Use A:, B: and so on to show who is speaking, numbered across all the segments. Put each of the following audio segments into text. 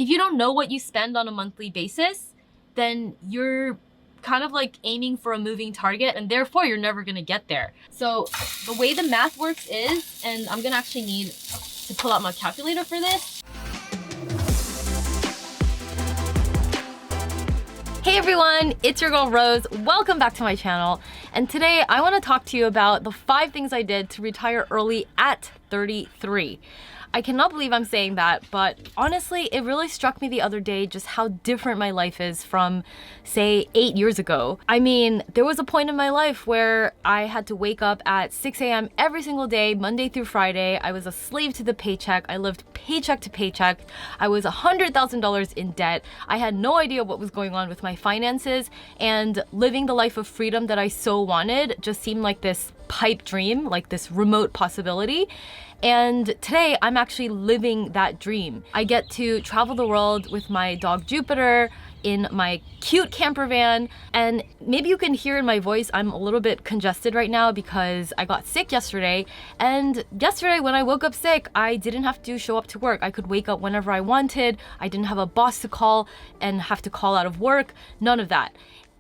A: if you don't know what you spend on a monthly basis, then you're kind of like aiming for a moving target, and therefore you're never gonna get there. So the way the math works is, and I'm gonna actually need to pull out my calculator for this. Hey everyone, it's your girl Rose. Welcome back to my channel. And today I want to talk to you about the 5 things I did to retire early at 33. I cannot believe I'm saying that, but honestly, it really struck me the other day just how different my life is from, say, 8 years ago. I mean, there was a point in my life where I had to wake up at 6 a.m. every single day, Monday through Friday. I was a slave to the paycheck. I lived paycheck to paycheck. I was $100,000 in debt. I had no idea what was going on with my finances, and living the life of freedom that I so wanted just seemed like this pipe dream, like this remote possibility. And today I'm actually living that dream. I get to travel the world with my dog Jupiter in my cute camper van, and maybe you can hear in my voice I'm a little bit congested right now because I got sick yesterday, and yesterday when I woke up sick, I didn't have to show up to work. I could wake up whenever I wanted. I didn't have a boss to call and have to call out of work. None of that.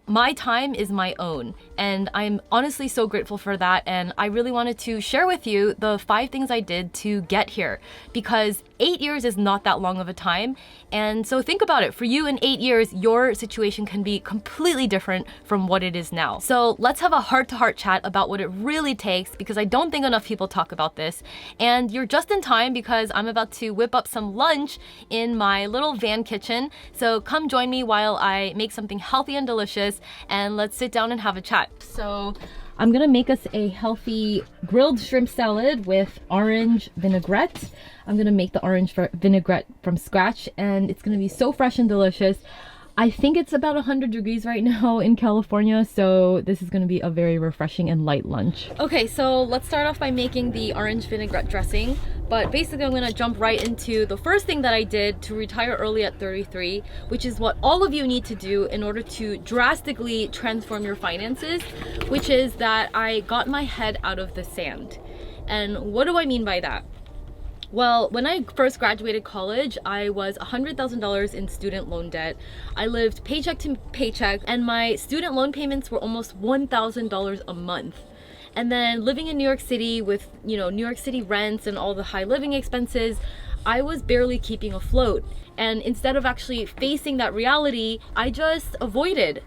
A: My time is my own, and I'm honestly so grateful for that. And I really wanted to share with you the 5 things I did to get here, because 8 years is not that long of a time. And so think about it, for you in 8 years, your situation can be completely different from what it is now. So let's have a heart-to-heart chat about what it really takes, because I don't think enough people talk about this. And you're just in time because I'm about to whip up some lunch in my little van kitchen. So come join me while I make something healthy and delicious, and let's sit down and have a chat. So I'm gonna make us a healthy grilled shrimp salad with orange vinaigrette. I'm gonna make the orange vinaigrette from scratch, and it's gonna be so fresh and delicious. I think it's about 100 degrees right now in California, so this is gonna be a very refreshing and light lunch. Okay, so let's start off by making the orange vinaigrette dressing. But basically I'm gonna jump right into the first thing that I did to retire early at 33, which is what all of you need to do in order to drastically transform your finances, which is that I got my head out of the sand. And what do I mean by that? Well, when I first graduated college, I was $100,000 in student loan debt. I lived paycheck to paycheck, and my student loan payments were almost $1,000 a month. And then living in New York City with, New York City rents and all the high living expenses, I was barely keeping afloat. And instead of actually facing that reality, I just avoided,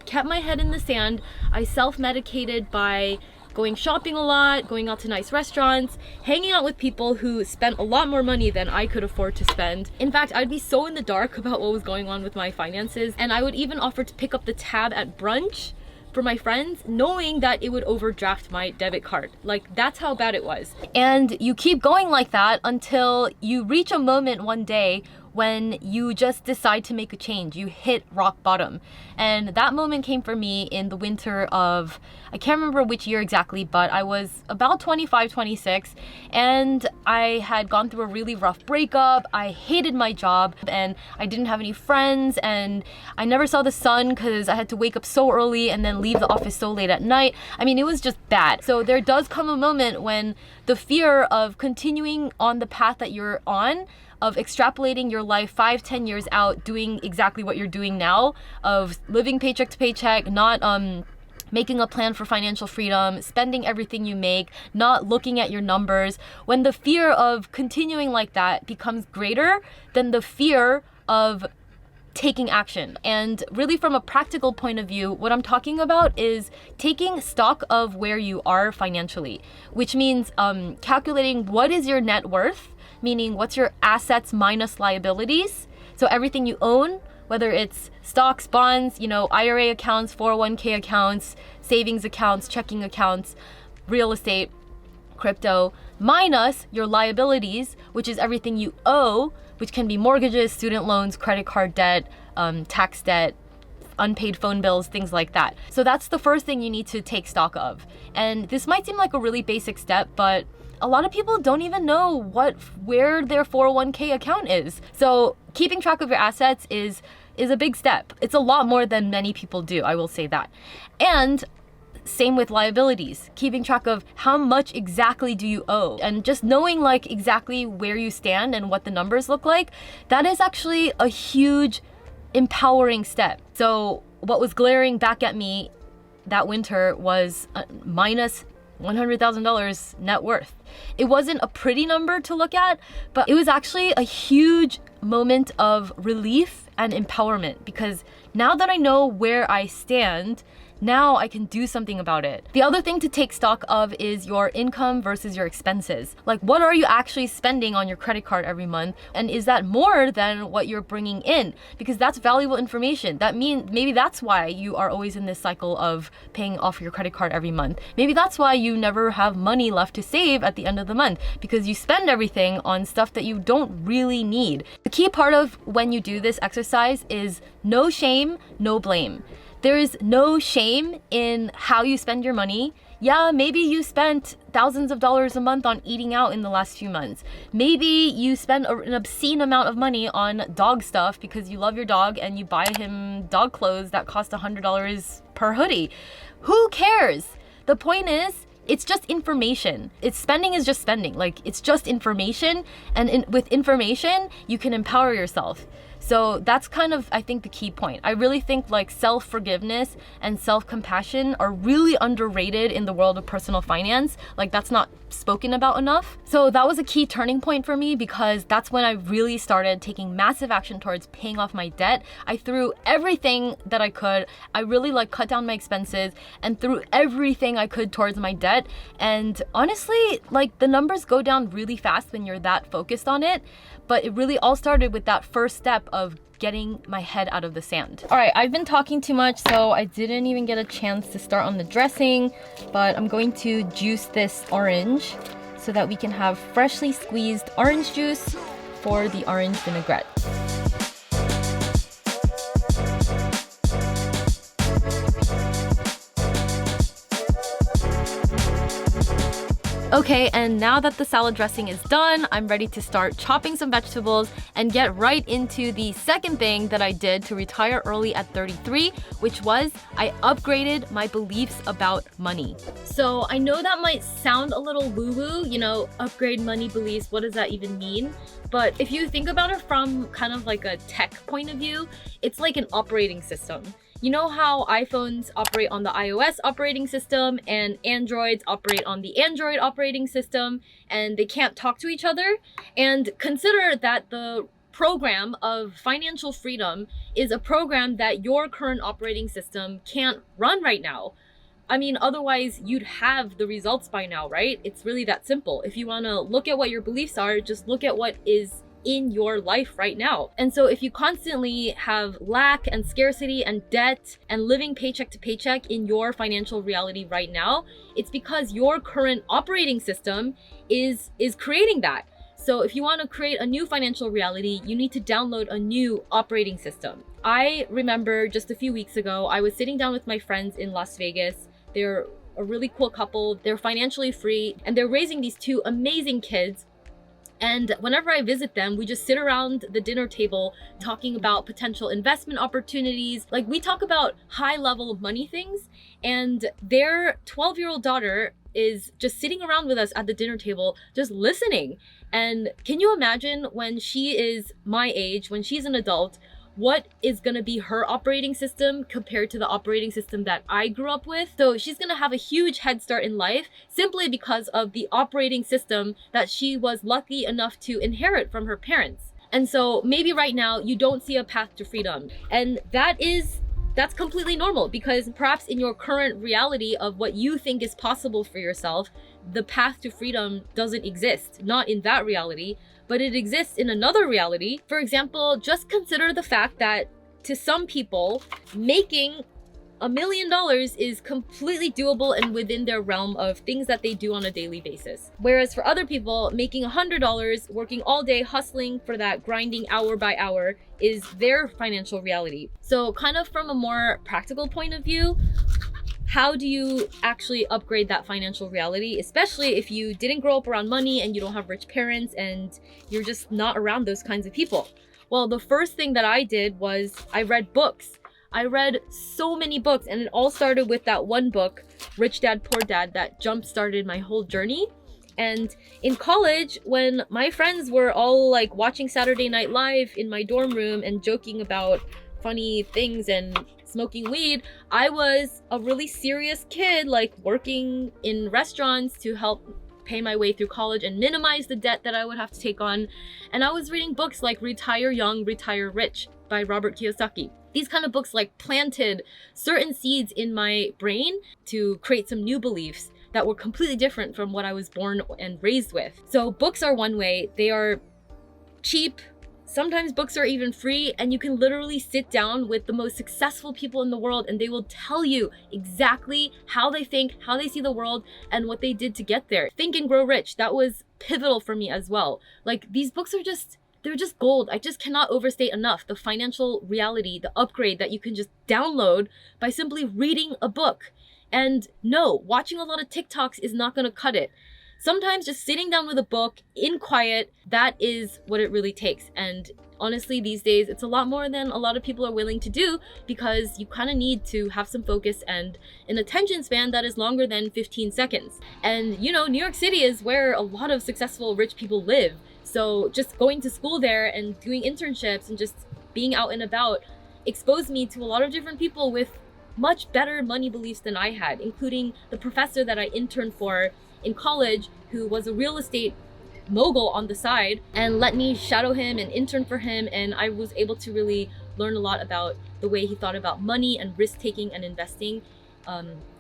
A: kept my head in the sand. I self-medicated by going shopping a lot, going out to nice restaurants, hanging out with people who spent a lot more money than I could afford to spend. In fact, I'd be so in the dark about what was going on with my finances, and I would even offer to pick up the tab at brunch for my friends, knowing that it would overdraft my debit card. Like, that's how bad it was. And you keep going like that until you reach a moment one day when you just decide to make a change. You hit rock bottom. And that moment came for me in the winter of, I can't remember which year exactly, but I was about 25, 26, and I had gone through a really rough breakup. I hated my job, and I didn't have any friends, and I never saw the sun because I had to wake up so early and then leave the office so late at night. I mean, it was just bad. So there does come a moment when the fear of continuing on the path that you're on, of extrapolating your life 5-10 years out, doing exactly what you're doing now, of living paycheck to paycheck, not making a plan for financial freedom, spending everything you make, not looking at your numbers. When the fear of continuing like that becomes greater than the fear of taking action. And really, from a practical point of view, what I'm talking about is taking stock of where you are financially, which means calculating what is your net worth, meaning what's your assets minus liabilities. So everything you own, whether it's stocks, bonds, IRA accounts, 401k accounts, savings accounts, checking accounts, real estate, crypto, minus your liabilities, which is everything you owe, which can be mortgages, student loans, credit card debt, tax debt, unpaid phone bills, things like that. So that's the first thing you need to take stock of. And this might seem like a really basic step, but a lot of people don't even know where their 401k account is. So keeping track of your assets is a big step. It's a lot more than many people do, I will say that. And same with liabilities, keeping track of how much exactly do you owe, and just knowing like exactly where you stand and what the numbers look like. That is actually a huge empowering step. So what was glaring back at me that winter was minus $100,000 net worth. It wasn't a pretty number to look at, but it was actually a huge moment of relief and empowerment, because now that I know where I stand, now I can do something about it. The other thing to take stock of is your income versus your expenses. Like, what are you actually spending on your credit card every month? And is that more than what you're bringing in? Because that's valuable information. That means maybe that's why you are always in this cycle of paying off your credit card every month. Maybe that's why you never have money left to save at the end of the month, because you spend everything on stuff that you don't really need. The key part of when you do this exercise is no shame, no blame. There is no shame in how you spend your money. Yeah, maybe you spent thousands of dollars a month on eating out in the last few months. Maybe you spend an obscene amount of money on dog stuff because you love your dog and you buy him dog clothes that cost $100 per hoodie. Who cares? The point is, it's just information. Spending is just spending. Like, it's just information, and with information, you can empower yourself. So that's kind of, I think, the key point. I really think like self-forgiveness and self-compassion are really underrated in the world of personal finance. Like, that's not spoken about enough. So that was a key turning point for me, because that's when I really started taking massive action towards paying off my debt. I threw everything that I could. I really like cut down my expenses and threw everything I could towards my debt. And honestly, like, the numbers go down really fast when you're that focused on it. But it really all started with that first step of getting my head out of the sand. All right, I've been talking too much, so I didn't even get a chance to start on the dressing, but I'm going to juice this orange so that we can have freshly squeezed orange juice for the orange vinaigrette. Okay, and now that the salad dressing is done, I'm ready to start chopping some vegetables and get right into the second thing that I did to retire early at 33, which was I upgraded my beliefs about money. So I know that might sound a little woo-woo, you know, upgrade money beliefs, what does that even mean? But if you think about it from kind of like a tech point of view, it's like an operating system. You know how iPhones operate on the iOS operating system and Androids operate on the Android operating system, and they can't talk to each other? And consider that the program of financial freedom is a program that your current operating system can't run right now. I mean, otherwise you'd have the results by now, right? It's really that simple. If you want to look at what your beliefs are, just look at what is in your life right now. And so if you constantly have lack and scarcity and debt and living paycheck to paycheck in your financial reality right now, it's because your current operating system is creating that. So if you want to create a new financial reality, you need to download a new operating system. I remember just a few weeks ago, I was sitting down with my friends in Las Vegas. They're a really cool couple. They're financially free and they're raising these two amazing kids. And whenever I visit them, we just sit around the dinner table talking about potential investment opportunities. Like, we talk about high level money things, and their 12-year-old daughter is just sitting around with us at the dinner table, just listening. And can you imagine when she is my age, when she's an adult, what is going to be her operating system compared to the operating system that I grew up with? So she's going to have a huge head start in life simply because of the operating system that she was lucky enough to inherit from her parents. And so maybe right now you don't see a path to freedom, and that's completely normal, because perhaps in your current reality of what you think is possible for yourself, the path to freedom doesn't exist. Not in that reality, but it exists in another reality. For example, just consider the fact that to some people, making $1 million is completely doable and within their realm of things that they do on a daily basis. Whereas for other people, making $100, working all day, hustling for that grinding hour by hour is their financial reality. So kind of from a more practical point of view, how do you actually upgrade that financial reality, especially if you didn't grow up around money and you don't have rich parents and you're just not around those kinds of people? Well, the first thing that I did was I read books. I read so many books, and it all started with that one book, Rich Dad, Poor Dad, that jump-started my whole journey. And in college, when my friends were all like watching Saturday Night Live in my dorm room and joking about funny things and smoking weed, I was a really serious kid, like working in restaurants to help pay my way through college and minimize the debt that I would have to take on. And I was reading books like Retire Young, Retire Rich by Robert Kiyosaki. These kind of books like planted certain seeds in my brain to create some new beliefs that were completely different from what I was born and raised with. So books are one way. They are cheap. Sometimes books are even free, and you can literally sit down with the most successful people in the world and they will tell you exactly how they think, how they see the world, and what they did to get there. Think and Grow Rich, that was pivotal for me as well. Like, these books are they're just gold. I just cannot overstate enough the financial reality, the upgrade that you can just download by simply reading a book. And no, watching a lot of TikToks is not gonna cut it. Sometimes just sitting down with a book in quiet, that is what it really takes. And honestly, these days, it's a lot more than a lot of people are willing to do, because you kind of need to have some focus and an attention span that is longer than 15 seconds. And you know, New York City is where a lot of successful rich people live. So just going to school there and doing internships and just being out and about exposed me to a lot of different people with much better money beliefs than I had, including the professor that I interned for in college, who was a real estate mogul on the side, and let me shadow him and intern for him. And I was able to really learn a lot about the way he thought about money and risk taking and investing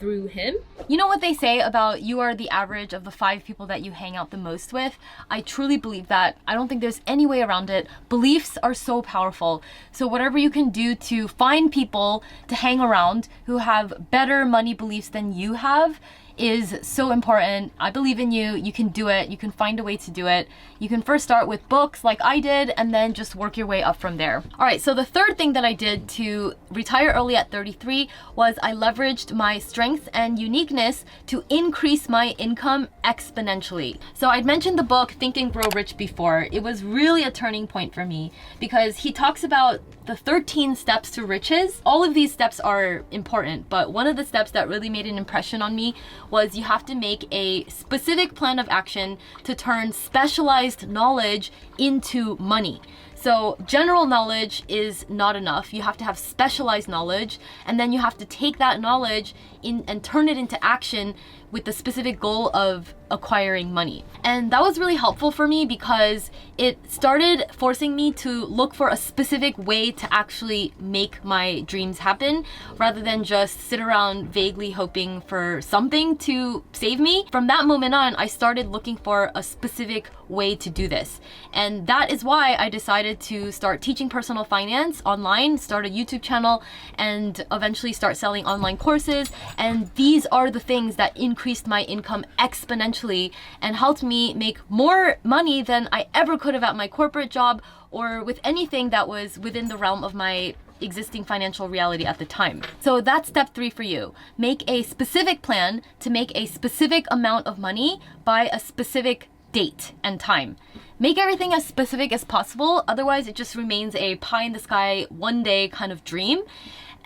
A: through him. You know what they say about you are the average of the 5 people that you hang out the most with? I truly believe that. I don't think there's any way around it. Beliefs are so powerful. So whatever you can do to find people to hang around who have better money beliefs than you have is so important. I believe in you. You can do it. You can find a way to do it. You can first start with books like I did, and then just work your way up from there. All right, so the third thing that I did to retire early at 33 was I leveraged my strengths and uniqueness to increase my income exponentially. So I'd mentioned the book Think and Grow Rich before. It was really a turning point for me because he talks about the 13 steps to riches. All of these steps are important, but one of the steps that really made an impression on me was you have to make a specific plan of action to turn specialized knowledge into money. So general knowledge is not enough. You have to have specialized knowledge, and then you have to take that knowledge and turn it into action with the specific goal of acquiring money. And that was really helpful for me because it started forcing me to look for a specific way to actually make my dreams happen rather than just sit around vaguely hoping for something to save me. From that moment on, I started looking for a specific way to do this. And that is why I decided to start teaching personal finance online, start a YouTube channel, and eventually start selling online courses. And these are the things that increased my income exponentially and helped me make more money than I ever could have at my corporate job or with anything that was within the realm of my existing financial reality at the time. So that's step 3 for you. Make a specific plan to make a specific amount of money by a specific date and time. Make everything as specific as possible, otherwise it just remains a pie in the sky one day kind of dream.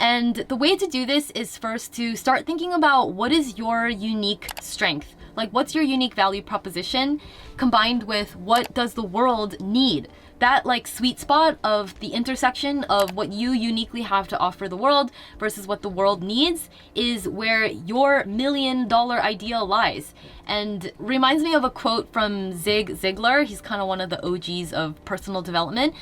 A: And the way to do this is first to start thinking about what is your unique strength. Like, what's your unique value proposition combined with what does the world need? That like sweet spot of the intersection of what you uniquely have to offer the world versus what the world needs is where your $1 million idea lies. And reminds me of a quote from Zig Ziglar. He's kind of one of the OGs of personal development.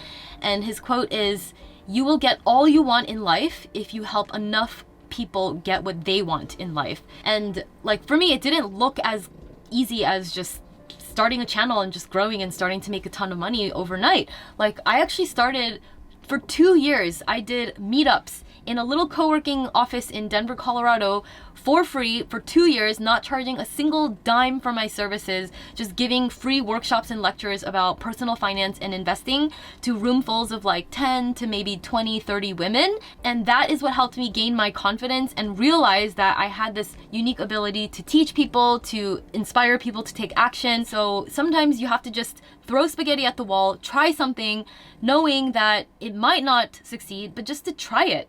A: And his quote is, "You will get all you want in life if you help enough people get what they want in life." And like for me, it didn't look as easy as just starting a channel and just growing and starting to make a ton of money overnight. Like I actually started for 2 years. I did meetups in a little co-working office in Denver, Colorado for free for 2 years, not charging a single dime for my services, just giving free workshops and lectures about personal finance and investing to roomfuls of like 10 to maybe 20, 30 women. And that is what helped me gain my confidence and realize that I had this unique ability to teach people, to inspire people to take action. So sometimes you have to just throw spaghetti at the wall, try something, knowing that it might not succeed, but just to try it.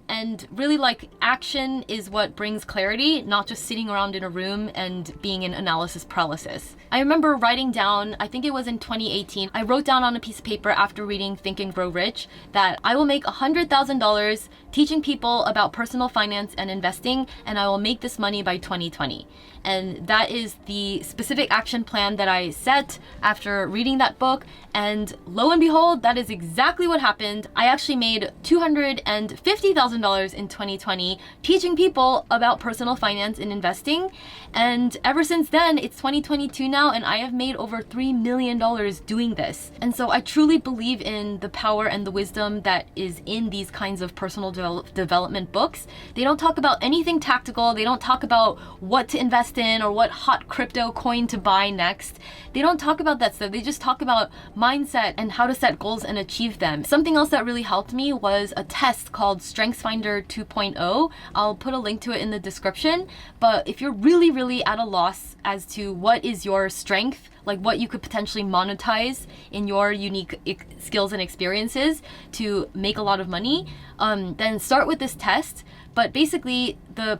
A: And really, like, action is what brings clarity, not just sitting around in a room and being in analysis paralysis. I remember writing down, I think it was in 2018, I wrote down on a piece of paper after reading Think and Grow Rich that I will make $100,000 teaching people about personal finance and investing, and I will make this money by 2020. And that is the specific action plan that I set after reading that book. And lo and behold, that is exactly what happened. I actually made $250,000 in 2020 teaching people about personal finance and investing. And ever since then, it's 2022 now, and I have made over $3 million doing this. And so I truly believe in the power and the wisdom that is in these kinds of personal development books. They don't talk about anything tactical. They don't talk about what to invest in or what hot crypto coin to buy next. They don't talk about that stuff. They just talk about mindset and how to set goals and achieve them. Something else that really helped me was a test called StrengthsFinder 2.0. I'll put a link to it in the description. But if you're really at a loss as to what is your strength, like what you could potentially monetize in your unique skills and experiences to make a lot of money, then start with this test. But basically, the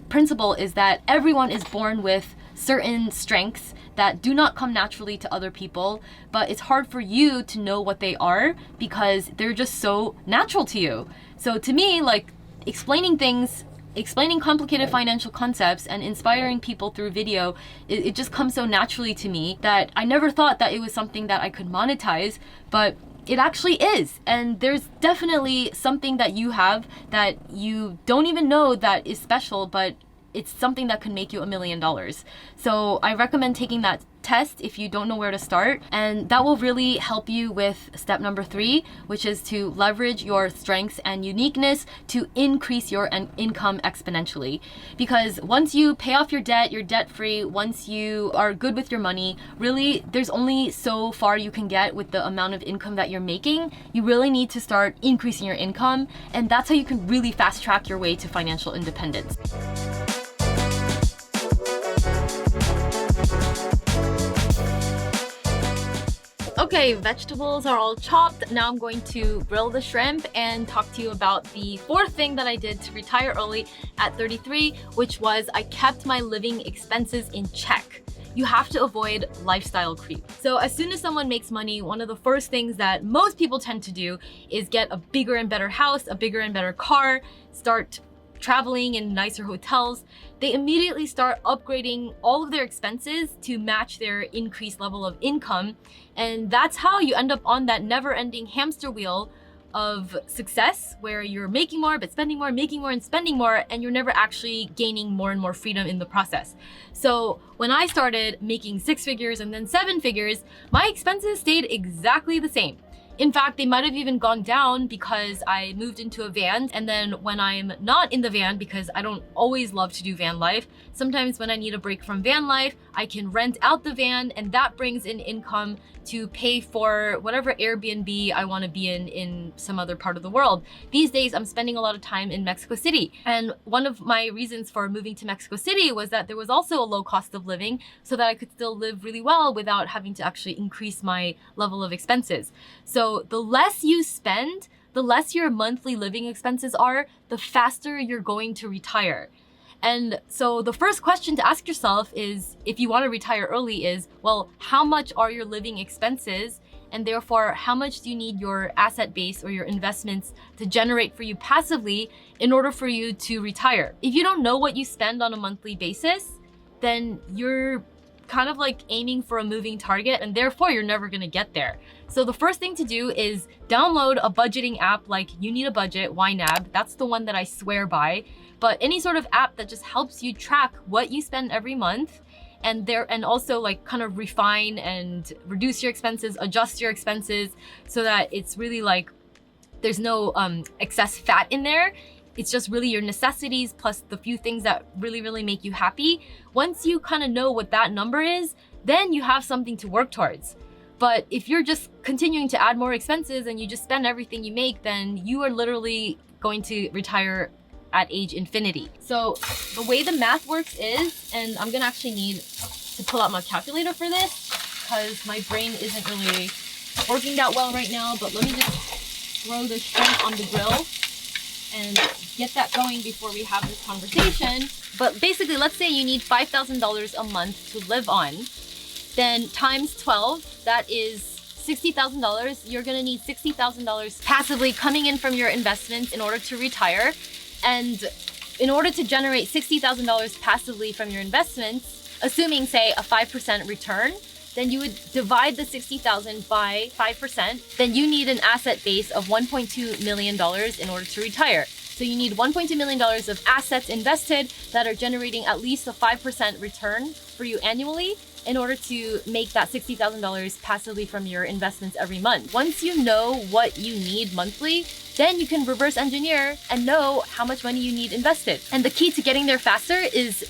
A: principle is that everyone is born with certain strengths that do not come naturally to other people, but it's hard for you to know what they are because they're just so natural to you. So to me, like, explaining complicated financial concepts and inspiring people through video, it just comes so naturally to me that I never thought that it was something that I could monetize, but it actually is. And there's definitely something that you have that you don't even know that is special, but it's something that can make you $1 million. So I recommend taking that test if you don't know where to start, and that will really help you with step number 3, which is to leverage your strengths and uniqueness to increase your income exponentially. Because once you pay off your debt, you're debt free, once you are good with your money, really there's only so far you can get with the amount of income that you're making. You really need to start increasing your income, and that's how you can really fast track your way to financial independence. Okay, vegetables are all chopped. Now I'm going to grill the shrimp and talk to you about the 4th thing that I did to retire early at 33, which was I kept my living expenses in check. You have to avoid lifestyle creep. So as soon as someone makes money, one of the first things that most people tend to do is get a bigger and better house, a bigger and better car, start traveling in nicer hotels. They immediately start upgrading all of their expenses to match their increased level of income. And that's how you end up on that never-ending hamster wheel of success where you're making more but spending more, making more and spending more, and you're never actually gaining more and more freedom in the process. So when I started making 6 figures and then 7 figures, my expenses stayed exactly the same. In fact, they might have even gone down because I moved into a van, and then when I'm not in the van, because I don't always love to do van life, sometimes when I need a break from van life, I can rent out the van, and that brings in income to pay for whatever Airbnb I want to be in some other part of the world. These days, I'm spending a lot of time in Mexico City. And one of my reasons for moving to Mexico City was that there was also a low cost of living so that I could still live really well without having to actually increase my level of expenses. So the less you spend, the less your monthly living expenses are, the faster you're going to retire. And so the first question to ask yourself is, if you want to retire early, is, well, how much are your living expenses? And therefore, how much do you need your asset base or your investments to generate for you passively in order for you to retire? If you don't know what you spend on a monthly basis, then you're kind of like aiming for a moving target, and therefore you're never going to get there. So the first thing to do is download a budgeting app like You Need a Budget, YNAB. That's the one that I swear by. But any sort of app that just helps you track what you spend every month, and also like kind of refine and reduce your expenses, adjust your expenses so that it's really like there's no excess fat in there. It's just really your necessities plus the few things that really make you happy. Once you kind of know what that number is, then you have something to work towards. But if you're just continuing to add more expenses and you just spend everything you make, then you are literally going to retire at age infinity. So the way the math works is, and I'm gonna actually need to pull out my calculator for this because my brain isn't really working that well right now, but let me just throw the shrimp on the grill. and get that going before we have this conversation. But basically, let's say you need $5,000 a month to live on. Then times 12, that is $60,000. You're gonna need $60,000 passively coming in from your investments in order to retire. And in order to generate $60,000 passively from your investments, assuming say a 5% return, then you would divide the $60,000 by 5%. Then you need an asset base of $1.2 million in order to retire. So you need $1.2 million of assets invested that are generating at least a 5% return for you annually in order to make that $60,000 passively from your investments every month. Once you know what you need monthly, then you can reverse engineer and know how much money you need invested. And the key to getting there faster is,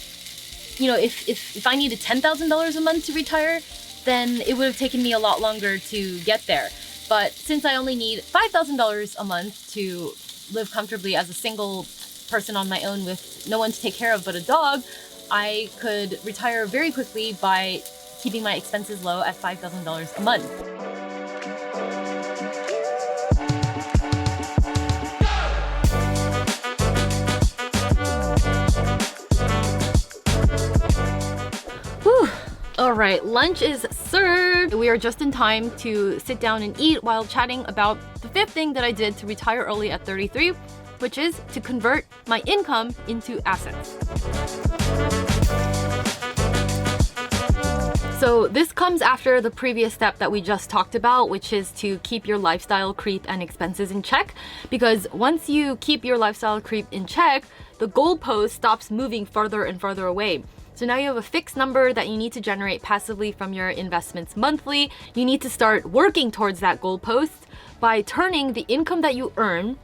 A: if I needed $10,000 a month to retire, then it would have taken me a lot longer to get there. But since I only need $5,000 a month to live comfortably as a single person on my own with no one to take care of but a dog, I could retire very quickly by keeping my expenses low at $5,000 a month. Whew. All right, lunch is served. We are just in time to sit down and eat while chatting about the fifth thing that I did to retire early at 33, which is to convert my income into assets. So this comes after the previous step that we just talked about, which is to keep your lifestyle creep and expenses in check. Because once you keep your lifestyle creep in check, the goalpost stops moving further and further away. So now you have a fixed number that you need to generate passively from your investments monthly. You need to start working towards that goalpost by turning the income that you earn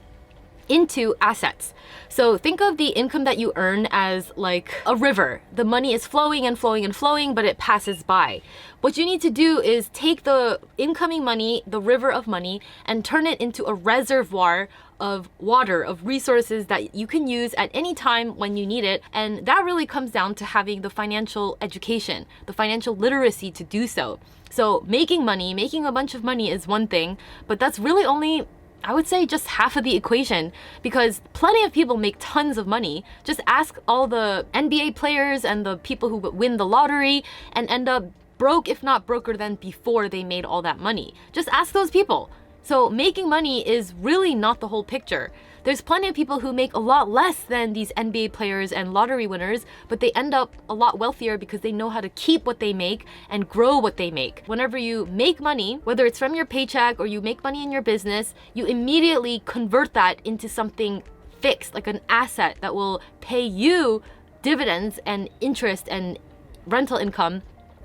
A: into assets. So think of the income that you earn as like a river. The money is flowing and flowing and flowing, but it passes by. What you need to do is take the incoming money, the river of money, and turn it into a reservoir of water, of resources that you can use at any time when you need it. And that really comes down to having the financial education, the financial literacy to do so. So making money, making a bunch of money is one thing, but that's really only, I would say, just half of the equation, because plenty of people make tons of money. Just ask all the NBA players and the people who win the lottery and end up broke, if not broker than before they made all that money. Just ask those people. So making money is really not the whole picture. There's plenty of people who make a lot less than these NBA players and lottery winners, but they end up a lot wealthier because they know how to keep what they make and grow what they make. Whenever you make money, whether it's from your paycheck or you make money in your business, you immediately convert that into something fixed, like an asset that will pay you dividends and interest and rental income,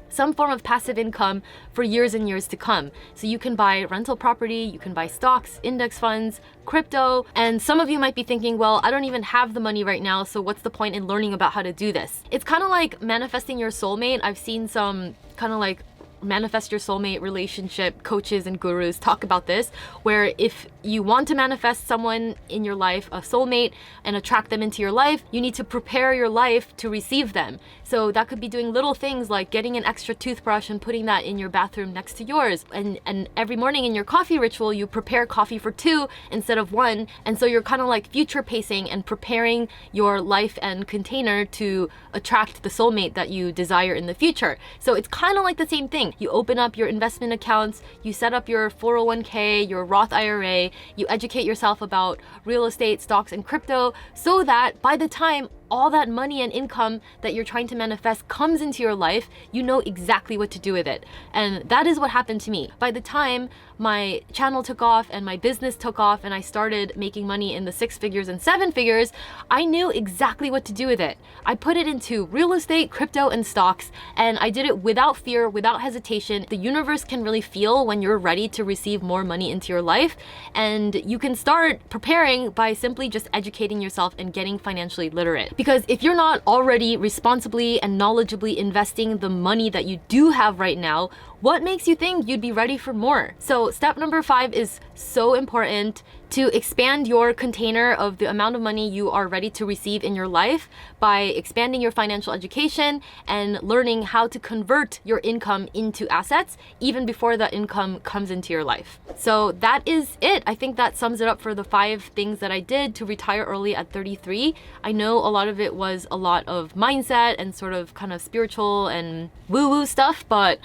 A: some form of passive income for years and years to come. So you can buy rental property, you can buy stocks, index funds, crypto, and some of you might be thinking, well, I don't even have the money right now, so what's the point in learning about how to do this? It's kind of like manifesting your soulmate. I've seen some kind of like manifest your soulmate relationship coaches and gurus talk about this, where if you want to manifest someone in your life, a soulmate, and attract them into your life, you need to prepare your life to receive them. So that could be doing little things like getting an extra toothbrush and putting that in your bathroom next to yours. And every morning in your coffee ritual, you prepare coffee for 2 instead of 1. And so you're kind of like future pacing and preparing your life and container to attract the soulmate that you desire in the future. So it's kind of like the same thing. You open up your investment accounts, you set up your 401k, your Roth IRA, you educate yourself about real estate, stocks, and crypto, so that by the time all that money and income that you're trying to manifest comes into your life, you know exactly what to do with it. And that is what happened to me. By the time my channel took off and my business took off and I started making money in the 6 figures and 7 figures, I knew exactly what to do with it. I put it into real estate, crypto, and stocks, and I did it without fear, without hesitation. The universe can really feel when you're ready to receive more money into your life, and you can start preparing by simply just educating yourself and getting financially literate. Because if you're not already responsibly and knowledgeably investing the money that you do have right now, what makes you think you'd be ready for more? So step number 5 is so important: to expand your container of the amount of money you are ready to receive in your life by expanding your financial education and learning how to convert your income into assets even before the income comes into your life. So that is it. I think that sums it up for the 5 things that I did to retire early at 33. I know a lot of it was a lot of mindset and sort of kind of spiritual and woo-woo stuff, but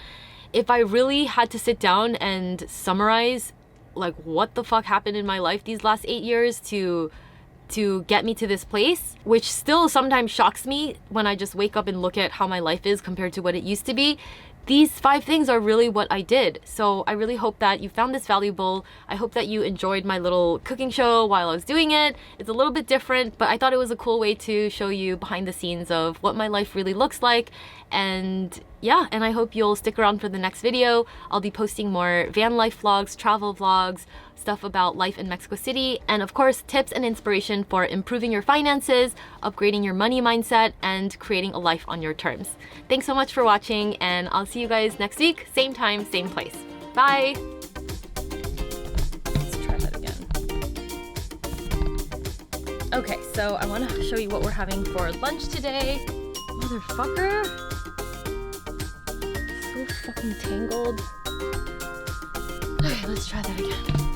A: if I really had to sit down and summarize like what the fuck happened in my life these last 8 years to get me to this place, which still sometimes shocks me when I just wake up and look at how my life is compared to what it used to be, these 5 things are really what I did. So I really hope that you found this valuable. I hope that you enjoyed my little cooking show while I was doing it. It's a little bit different, but I thought it was a cool way to show you behind the scenes of what my life really looks like. And yeah, and I hope you'll stick around for the next video. I'll be posting more van life vlogs, travel vlogs, stuff about life in Mexico City, and of course, tips and inspiration for improving your finances, upgrading your money mindset, and creating a life on your terms. Thanks so much for watching, and I'll see you guys next week, same time, same place. Bye! Let's try that again. Okay, so I want to show you what we're having for lunch today. Motherfucker! So fucking tangled. Okay, let's try that again.